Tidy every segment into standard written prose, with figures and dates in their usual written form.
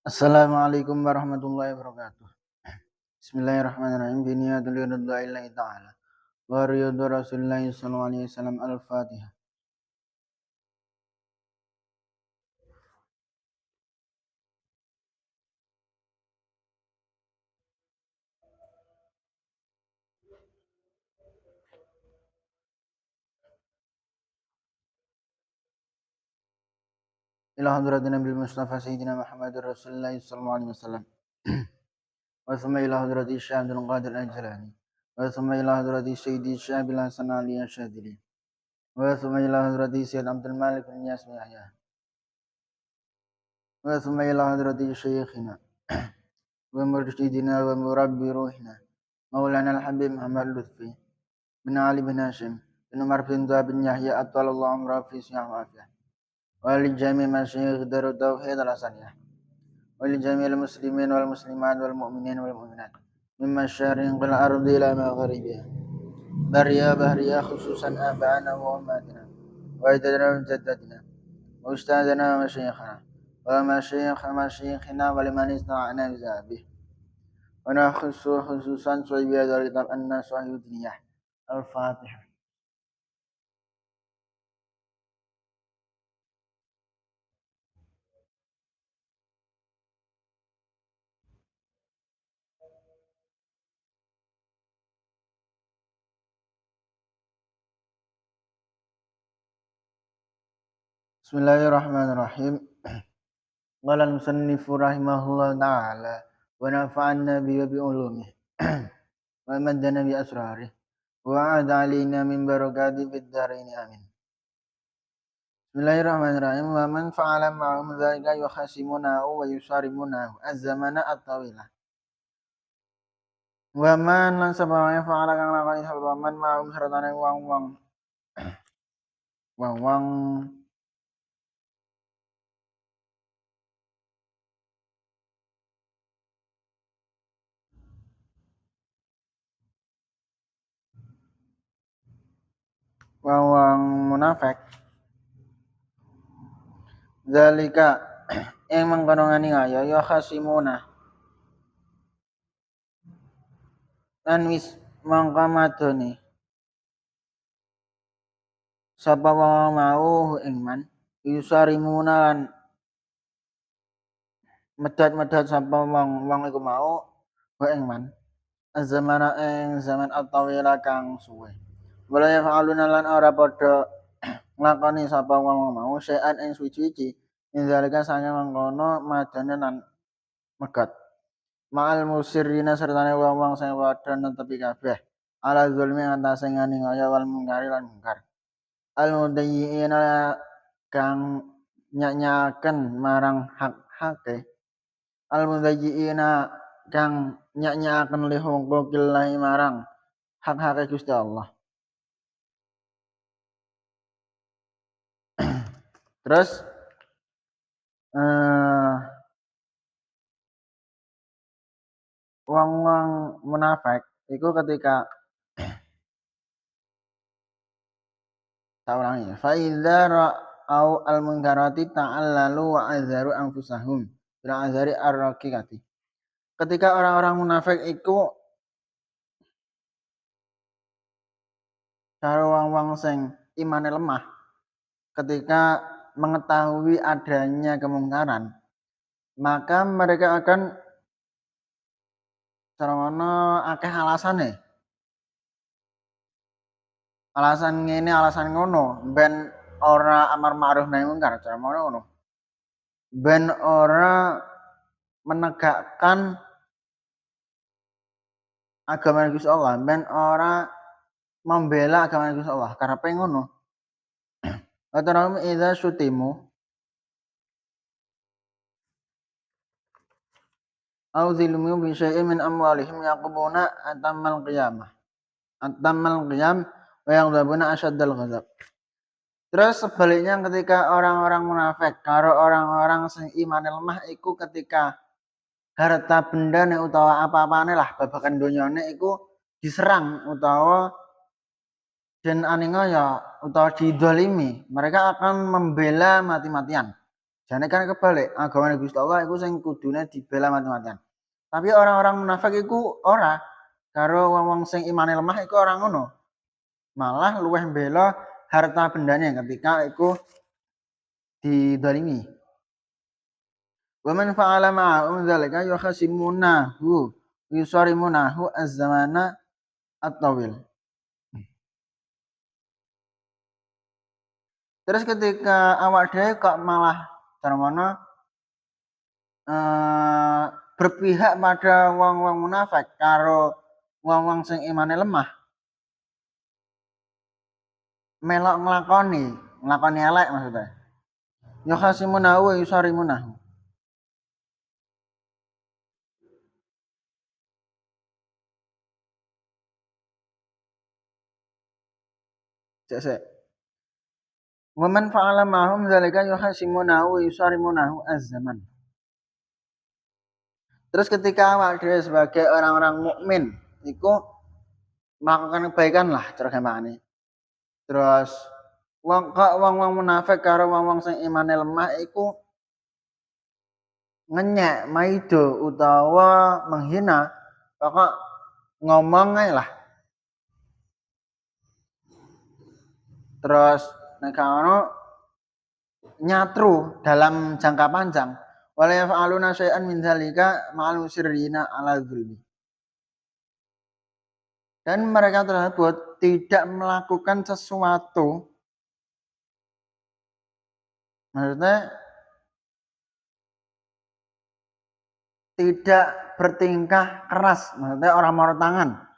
Assalamualaikum warahmatullahi wabarakatuh. Bismillahirrahmanirrahim. Biniyatul lillahi ta'ala. Wa riyadu Rasulillahi sallallahu alaihi wasallam. Al-Fatihah. Ila hadratin Nabil Mustafa Sayyidina Muhammadur Rasulullah sallallahu alaihi wasallam. Wa thumma ila hadrati Syekh Abdul Qadir Al-Jilani. Wa thumma ila hadrati Sayyidi Syekh Bil Hasan Ali Asyadili. Wa thumma ila hadrati Sayyid Abdul Malik bin Yasmi Yahya. Wa thumma ila hadrati Syekhina wa mursyidina wa murabbi ruhina Maulana Al-Habib Muhammad Lutfi bin Ali bin Hashim bin Umar bin Tuha bin Yahya Atwalallahu Amra fi Siyah wa Afiyah wa li jami' masyayikh Darut Tauhid Al-Hasaniyah wa li jami'il muslimin wal muslimat wal mu'minin wal mu'minat min masyariqil ardi ila magharibiha bariya bahriya khususan aba'ana wa ummatina wa ajdadana wa jaddadina wa ustadzana wa masyayikhana wa masyayikhina wa liman ista'ana bizabih wa nakhussu khususan suhaibiyah dari kitab An-Nas wa Yudniyah Al-Fatihah. Bismillahirrahmanirrahim. Qala al-musannifu rahimahullah ta'ala wa nafa'anna bi ulumih wa maddana bi asrarih wa a'ada alaina min barakati fid dharain amin. Bismillahirrahmanirrahim. Wa man fa'ala ma'hum dzalika yukhasimunahu wa yusarimunahu az-zamana at-tawilah. Wa man lan sabawa fa'ala kang lakoni sapa man ma'hum sartane wong-wong wong-wong wong-wong munafik dzalika ing mangkono ngani kaya yukhasimuna lan wis mangka madoni sapa wong mau ing man yusarimuna lan medhat-medhat sapa wong iku mau wa ing man azamana ing zaman at-tawila kang suwe wala yafaluna lan ora padha nglakoni sapa wong mau syai'an ing suci-suci inzalika sange mangkono madane lan megat ma'al musirrina sertane wong-wong sing padha netepi kabeh ala zulmi antase ngani-ngaya wal mungkari lan mungkar al mudayyi'ina kang nyanyaken marang hak-hake al mudayyi'ina kang nyanyaken li huquqillahi marang hak-hake Gusti Allah. Terus wong-wong munafik iku ketika saurangi fa idza ra'au al munkarati ta'allalu wa azharu anfusahum bil azhari ar-raqiqati. Ketika orang-orang munafik iku karo wong-wong sing imane lemah ketika mengetahui adanya kemungkaran maka mereka akan cara akeh alasane. Alasan ngene alasan ngono ben ora amar ma'ruf nahi mungkar cara ngono. Ben ora menegakkan agama Gusti Allah, ben ora membela agama Gusti Allah karepe ngono. Ataram idza syutimu au zilmu bi syai'in min amwalihim yaqbuna atamal qiyamah. Atamal qiyam wa yaghdabuna asyaddal ghadab. Terus sebaliknya ketika orang-orang munafik karo orang-orang sing imane lemah iku ketika harta bendane utawa apa-apane lah babagan donyane iku diserang utawa den aniaya utawa didolimi, mereka akan membela mati-matian. Jane kan kebalik, agamane Gusti Allah iku sing kudune dibela mati-matian. Tapi orang-orang munafik iku ora, karo wong-wong sing imane lemah iku ora ngono. Malah luweh mbela harta bendanya ketika iku didolimi. Wa man fa'ala ma'ahum dzalika yukhasimunahu yusarimunahu az-zamana at-tawil. Terus ketika awak dhewe kok malah carane berpihak pada wong-wong munafik karo wong-wong sing imane lemah, melok nglakoni elek maksudnya. Yukhasimunahu wa yusarimunahu. Cek. Wa man fa'ala ma'hum dzalika yukhasimunahu wa yusarimunahu az-zaman. Terus ketika awak dhewe sebagai orang-orang mukmin iku melakukan kebaikan lah cara gampangane. Terus wong-wong munafik karo wong-wong sing imane lemah iku ngenyek, maido utawa menghina, pokok ngomong ae lah. Terus nek ono nyatru dalam jangka panjang, wala yaf'aluna syai'an min dzalika ma'al musirrina 'ala dzulmi. Dan mereka tersebut tidak melakukan sesuatu, maksudnya tidak bertingkah keras, maksudnya orang moro tangan.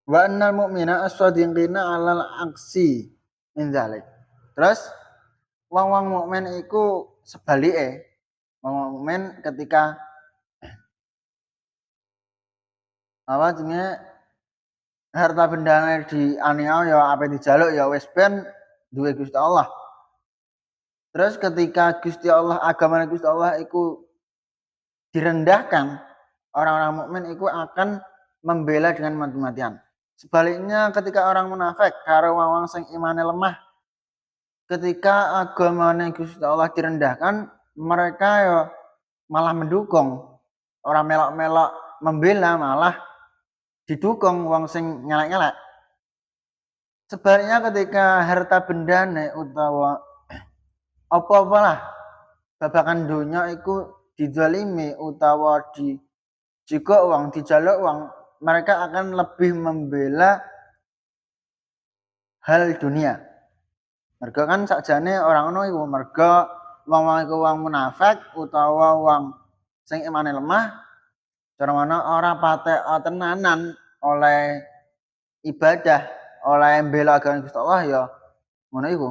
Wa annal mu'mina as-shadiqina 'alal aksi min dzalik. Terus wong-wong mukmin iku sebalike. Wong mukmin ketika apa jenenge harta bendane dianiaya apa dijaluk ya wis ben duwe Gusti Allah. Terus ketika Gusti Allah agamane Gusti Allah iku direndahkan, orang-orang mukmin iku akan membela dengan mati-matian. Sebaliknya ketika orang munafik karo wong sing imane lemah, ketika agamane Gusti Allah direndahkan, mereka ya malah mendukung, orang melok-melok membela, malah didukung wong sing nyelek-nyelek. Sebaliknya ketika harta bendane utawa apa-apa lah babakan donya iku dizalimi utawa jika wong dijaluk wong, mereka akan lebih membela hal dunia. Mergo kan sakjane orang ngono iku mergo wong-wong iku wong munafik utawa wong sing imane lemah, cara mana ora patek tenanan oleh ibadah, oleh mbela agama Gusti Allah ya ngono iku.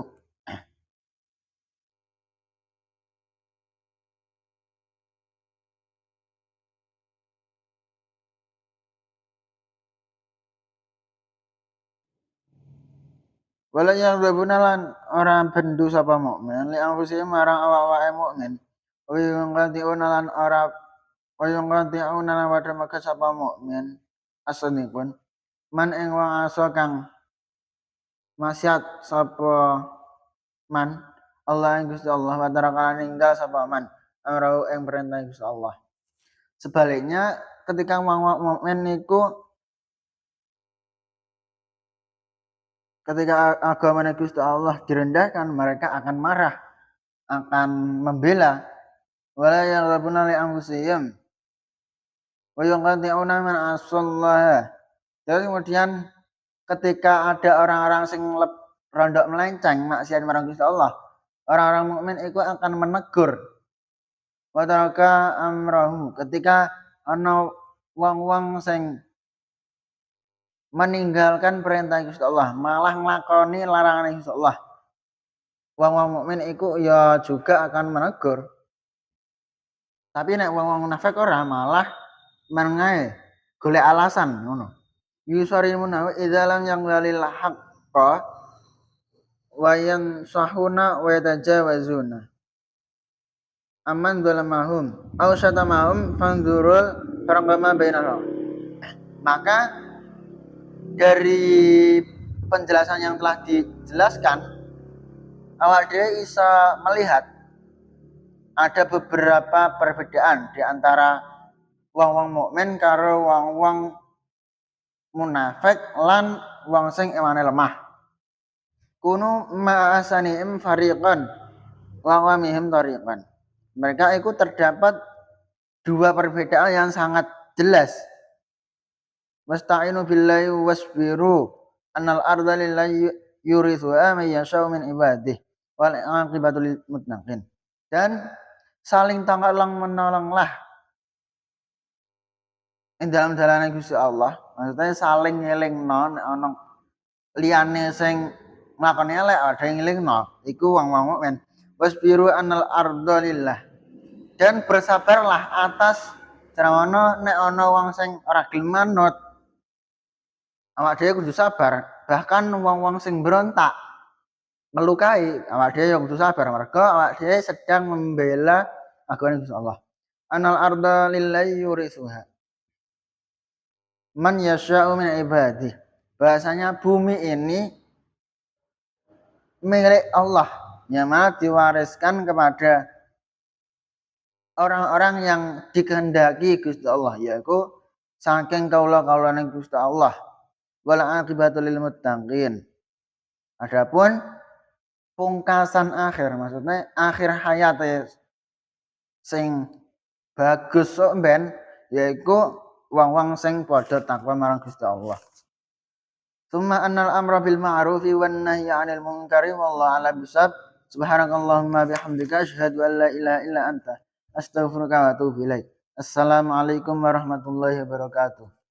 Wala yang bebunalan orang bendu sapa mukmin li anfusihim marang awak-awake mukmin. Wa yung qati'una lan ora wa yung qati'una lan padha maka sapa mukmin asunipun man ing wong asa kang maksiat sapa man Allah ing Gusti Allah wa taraka ninggal sapa man amrau ing perintah Gusti Allah. Sebaliknya ketika wong mukmin niku ketika agama Gusti Allah direndahkan, mereka akan marah, akan membela. Wala yarghabuna li anfusihim wa yuqati'una man asallaha. Terus kemudian ketika ada orang-orang sing rondok melenceng maksiat marang Gusti Allah, orang-orang mukmin itu akan menegur. Wa taraka amrahu. Ketika ana wong-wong sing meninggalkan perintah Gusti Allah, malah nglakoni larangan Gusti Allah. Wong-wong mukmin iku ya juga akan menegur. Tapi nek wong-wong munafik ora, malah menengae golek alasan ngono. Yusarimun idza lam yaqbalil haqqa wa yansahuna wa yatajawazuna. Aman zalamahum aw syatamahum fanzurul farqama bainahum. Maka dari penjelasan yang telah dijelaskan, awak dhewe bisa melihat ada beberapa perbedaan di antara wong-wong mukmin karo wong-wong munafik lan wong sing imane lemah. Kunu ma'asanihim fariqan wa wamihim tariqan. Mereka itu terdapat dua perbedaan yang sangat jelas. Wasta'inu billahi wasbiru annal arda lillahi yurithuha man yasha'u min ibadihi wal aqibatu lil muttaqin. Dan saling tolong menolonglah ing dalam dalane Gusti Allah. Maksudnya saling ngelingno nek ana liyane sing nglakoni elek ada yang ngelingno iku wong-wong mukmin. Wasbiru annal arda lillah. Dan bersabarlah atas ceramana nek ana wong sing ora gelem manut. Awak dhewe kudu sabar, bahkan wong-wong sing berontak melukai awak dhewe yo kudu sabar mergo awak dhewe sedang membela agama Gusti Allah. Anal arda lillahi yurithuha man yasha'u min ibadih. Bahasanya bumi ini milik Allah yang mana diwariskan kepada orang-orang yang dikehendaki Gusti Allah, yaitu saking kaula-kaulane Gusti Allah. Wal aqibatu lil muttaqin. Adapun pungkasan akhir, maksudnya akhir hayat sing bagus sok ben yaiku wong-wong sing padha takwa marang Gusti Allah. Tsumma annal amra bil ma'rufi wan nahyi 'anil munkari wallahu a'lam bisawab. Subhanakallahumma bihamdika asyhadu an la ilaha illa anta astaghfiruka wa atubu ilaik. Assalamualaikum warahmatullahi wabarakatuh.